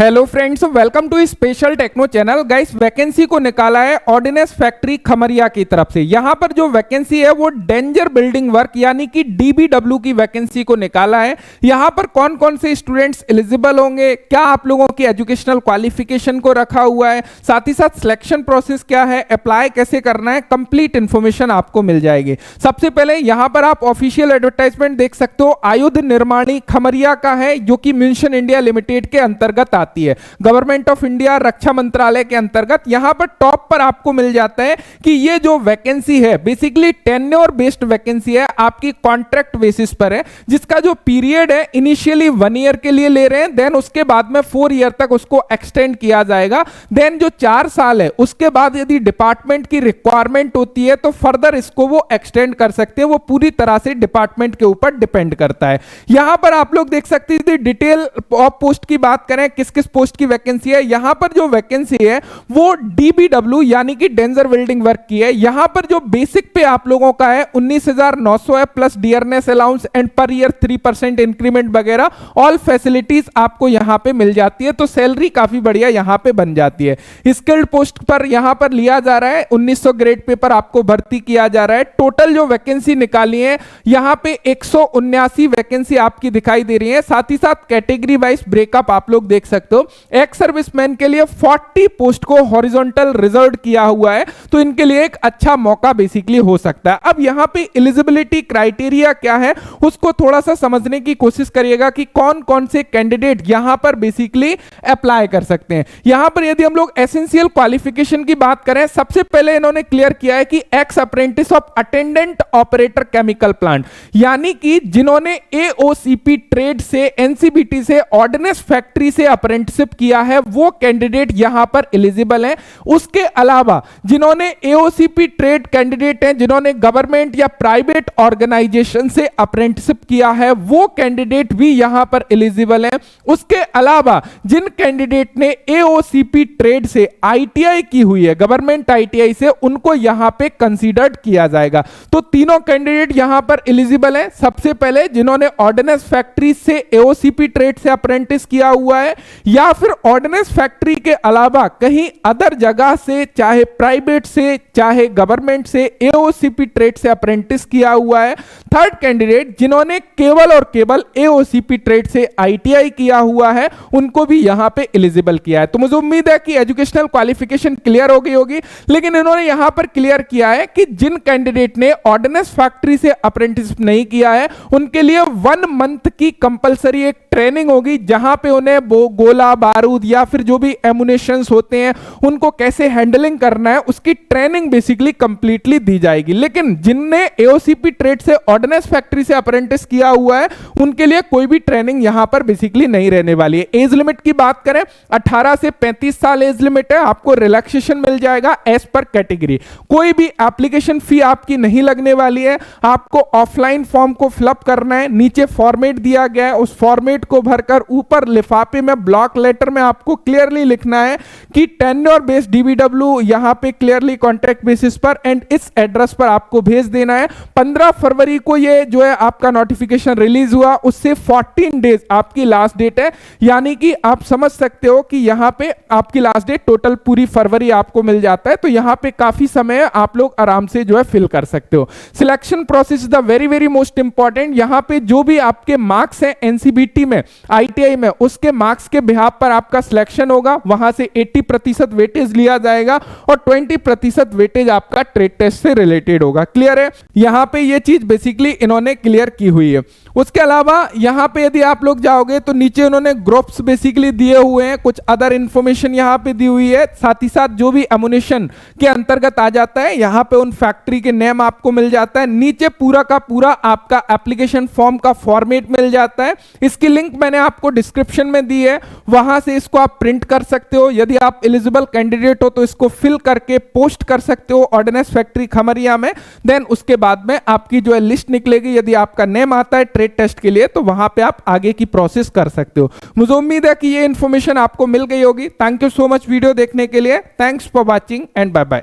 Hello friends, welcome to Special Techno Channel. Guys, vacancy को निकाला है ऑर्डिनेंस फैक्ट्री खमरिया की तरफ से। यहां पर जो वैकेंसी है वो डेंजर बिल्डिंग वर्क यानी कि डीबीडब्ल्यू की वैकेंसी को निकाला है। यहां पर कौन कौन से स्टूडेंट्स एलिजिबल होंगे, क्या आप लोगों की एजुकेशनल क्वालिफिकेशन को रखा हुआ है, साथ ही साथ सिलेक्शन प्रोसेस क्या है, अप्लाई कैसे करना है, कंप्लीट इंफॉर्मेशन आपको मिल जाएगी। सबसे पहले यहां पर आप ऑफिशियल एडवर्टाइजमेंट देख सकते हो। आयुध निर्माणी खमरिया का है, जो कि मिशन इंडिया लिमिटेड के अंतर्गत आती है, गवर्नमेंट ऑफ इंडिया रक्षा मंत्रालय के अंतर्गत। यहां पर टॉप पर आपको मिल जाता है कि ये जो वैकेंसी है बेसिकली टेन्योर बेस्ड वैकेंसी है, आपकी कॉन्ट्रैक्ट बेसिस पर है, जिसका जो पीरियड है इनिशियली 1 ईयर के लिए ले रहे हैं, देन उसके बाद में 4 ईयर तक उसको एक्सटेंड किया जाएगा। देन जो 4 साल है उसके बाद यदि डिपार्टमेंट की रिक्वायरमेंट होती है तो फर्दर इसको वो एक्सटेंड कर सकते हैं। वो पूरी तरह से डिपार्टमेंट के ऊपर डिपेंड करता है। यहां पर आप लोग देख सकते हैं डिटेल ऑफ पोस्ट की बात करें, किस किस पोस्ट की वैकेंसी है। यहां पर जो वैकेंसी है वो डीबीडब्ल्यू यानी कि डेंजर बिल्डिंग वर्क की है। यहां पर जो बेसिक पे आप लोगों का है 19,900 है, plus dearness allowance and per year 3% increment वगैरह ऑल फैसिलिटीज आपको यहां पे मिल जाती है। तो सैलरी काफी बढ़िया यहां पे बन जाती है। स्किल्ड पोस्ट पर यहां पर लिया जा रहा है 1900 ग्रेड पे पर आपको भर्ती किया जा रहा है। टोटल जो वैकेंसी निकाली है यहां पे 179 वैकेंसी आपकी दिखाई दे रही है। साथ ही साथ कैटेगरी वाइज ब्रेकअप आप लोग देख सकते हो। एक्स सर्विसमैन के लिए 40 पोस्ट को हॉरिजॉन्टल रिजर्व किया हुआ है, तो इनके लिए एक अच्छा मौका बेसिकली हो सकता है। अब यहां पे एलिजिबिलिटी क्राइटेरिया क्या है उसको थोड़ा सा समझने की कोशिश करिएगा कि कौन कौन से कैंडिडेट यहां पर बेसिकली अप्लाई कर सकते हैं। यहां पर यदि हम लोग एसेंशियल क्वालिफिकेशन की बात करें, सबसे पहले इन्होंने क्लियर किया है कि x apprentice of attendant operator chemical plant, यानी कि जिन्होंने एओसीपी ट्रेड से, एनसीबीटी से, ऑर्डिनेंस फैक्ट्री से अप्रेंटिसशिप किया है वो कैंडिडेट यहां पर एलिजिबल हैं। उसके अलावा जिन्होंने एओसीपी ट्रेड कैंडिडेट हैं, जिन्होंने गवर्नमेंट या प्राइवेट ऑर्गेनाइजेशन से अप्रेंटिसशिप किया है वो कैंडिडेट भी यहां पर एलिजिबल हैं। उसके अलावा जिन कैंडिडेट ने एओसीपी ट्रेड से आईटीआई की हुई है, गवर्नमेंट आईटीआई से, उनको यहां पे कंसीडर्ड किया जाएगा। तो तीनों कैंडिडेट यहां पर एलिजिबल हैं। सबसे पहले जिन्होंने ऑर्डिनेंस फैक्ट्री से एओसीपी ट्रेड से अप्रेंटिस किया हुआ है, या फिर ऑर्डिनेंस फैक्ट्री के अलावा कहीं अदर जगह से, चाहे प्राइवेट से चाहे गवर्नमेंट से, एओसीपी ट्रेड से अप्रेंटिस किया हुआ है। थर्ड कैंडिडेट जिन्होंने केवल और केवल एओसीपी ट्रेड से आईटीआई किया हुआ है, उनको भी यहां पे एलिजिबल किया है। तो मुझे उम्मीद है कि एजुकेशनल क्वालिफिकेशन क्लियर हो गई होगी। लेकिन इन्होंने यहां पर क्लियर किया है कि जिन कैंडिडेट ने ऑर्डिनेंस फैक्ट्री से अप्रेंटिस नहीं किया है उनके लिए 1 मंथ की कंपलसरी एक ट्रेनिंग होगी, जहां पे उन्हें गोला बारूद या फिर जो भी एमुनेशंस होते हैं उनको कैसे हैंडलिंग करना है उसकी ट्रेनिंग बेसिकली कंप्लीटली दी जाएगी। लेकिन जिनने एओसीपी ट्रेड से ऑर्डिनेंस फैक्ट्री से अप्रेंटिस किया हुआ है उनके लिए कोई भी ट्रेनिंग यहां पर बेसिकली नहीं रहने वाली है। एज लिमिट की बात करें, 18 से 35 साल एज लिमिट है। आपको रिलैक्सेशन मिल जाएगा एज पर कैटेगरी। कोई भी एप्लीकेशन फी आपकी नहीं लगने वाली है। आपको ऑफलाइन फॉर्म को फिलअप करना है, नीचे फॉर्मेट दिया गया है, उस फॉर्मेट को भरकर ऊपर लिफाफे में ब्लॉक लेटर में आपको क्लियरली लिखना है कि टेन्योर बेस्ड डीबीडब्ल्यू, यहां पे क्लियरली कॉन्ट्रैक्ट बेसिस पर, एंड इस एड्रेस पर आपको भेज देना है। 15 फरवरी को ये जो है आपका नोटिफिकेशन रिलीज हुआ, उससे 14 डेज आपकी लास्ट डेट है। यानी कि आप समझ सकते हो कि यहां पे आपकी लास्ट डेट टोटल पूरी फरवरी आपको मिल जाता है। तो यहां पे काफी समय आप लोग आराम से जो है फिल कर सकते हो। Selection process the very very most important. यहां पे जो भी आपके मार्क्स हैं एनसीबीटी में, आईटीआई में, उसके मार्क्स के बिहाफ पर आपका सिलेक्शन होगा। वहां से 80% वेटेज लिया जाएगा और 20% वेटेज आपका ट्रेड टेस्ट से रिलेटेड होगा। क्लियर है? यहां पे ये चीज बेसिकली इन्होंने क्लियर की हुई है। उसके अलावा यहां पे यदि आप लोग जाओगे तो नीचे उन्होंने ग्रुप्स बेसिकली दिए हुए हैं, कुछ अदर इंफॉर्मेशन यहां पे दी हुई है। साथ ही साथ जो भी एमुनेशन के अंतर्गत आ जाता है यहां पे उन फैक्ट्री के नेम आपको मिल जाता है। नीचे पूरा का पूरा आपका एप्लीकेशन फॉर्म का फॉर्मेट मिल जाता है। इसकी लिंक मैंने आपको डिस्क्रिप्शन में दी है, वहां से इसको आप प्रिंट कर सकते हो। यदि आप एलिजिबल कैंडिडेट हो तो इसको फिल करके पोस्ट कर सकते हो ऑर्डिनेंस फैक्ट्री खमरिया में। देन उसके बाद में आपकी जो है लिस्ट निकलेगी। यदि आपका नेम आता है ट्रेड टेस्ट के लिए तो वहां पे आप आगे की प्रोसेस कर सकते हो। मुझे उम्मीद है कि ये इंफॉर्मेशन आपको मिल गई होगी। Thank you so much video देखने के लिए। Thanks for watching and bye bye.